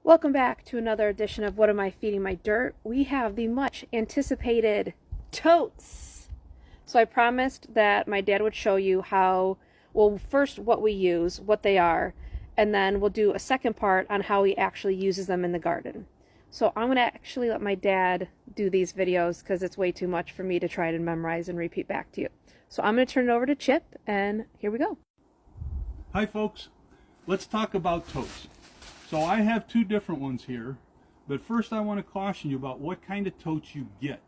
Welcome back to another edition of What Am I Feeding My Dirt? We have the much anticipated totes. So I promised that my dad would show you how, well, first what we use, what they are, and then we'll do a second part on how he actually uses them in the garden. So I'm going to actually let my dad do these videos because it's way too much for me to try to memorize and repeat back to you. So I'm going to turn it over to Chip, and here we go. Hi folks, let's talk about totes. So I have two different ones here, but first I want to caution you about what kind of totes you get.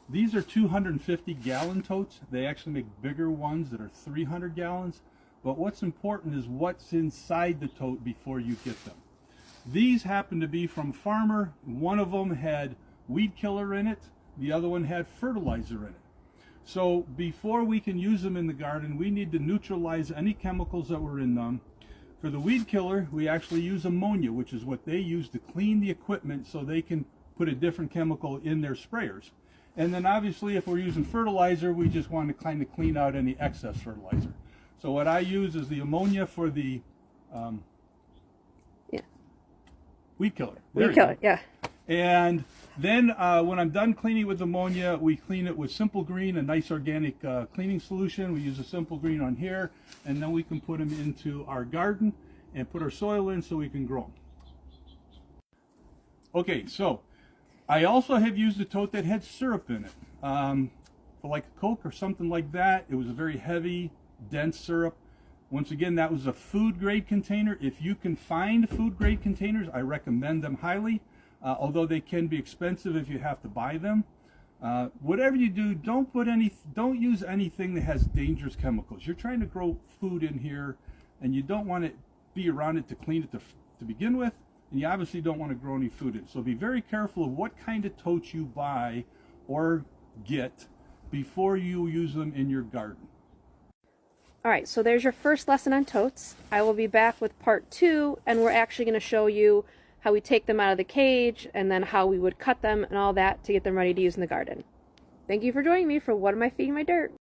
These are 250 gallon totes. They actually make bigger ones that are 300 gallons, but what's important is what's inside the tote before you get them. These happen to be from a farmer. One of them had weed killer in it, the other one had fertilizer in it. So before we can use them in the garden, we need to neutralize any chemicals that were in them. For the weed killer, we actually use ammonia, which is what they use to clean the equipment so they can put a different chemical in their sprayers. And then obviously if we're using fertilizer, we just want to kind of clean out any excess fertilizer. So what I use is the ammonia for the weed killer. Weed killer, yeah. And then when I'm done cleaning with ammonia, we clean it with Simple Green, a nice organic cleaning solution. We use a Simple Green on here, and then we can put them into our garden and put our soil in so we can grow them. Okay, so I also have used a tote that had syrup in it. For like a Coke or something like that, it was a very heavy, dense syrup. Once again, that was a food grade container. If you can find food grade containers, I recommend them highly. Although they can be expensive if you have to buy them. Whatever you do, don't use anything that has dangerous chemicals. You're trying to grow food in here, and you don't want to be around it to clean it to begin with, and you obviously don't want to grow any food in. So be very careful of what kind of totes you buy or get before you use them in your garden. All right, so there's your first lesson on totes. I will be back with part 2, and we're actually going to show you how we take them out of the cage, and then how we would cut them and all that to get them ready to use in the garden. Thank you for joining me for What Am I Feeding My Dirt?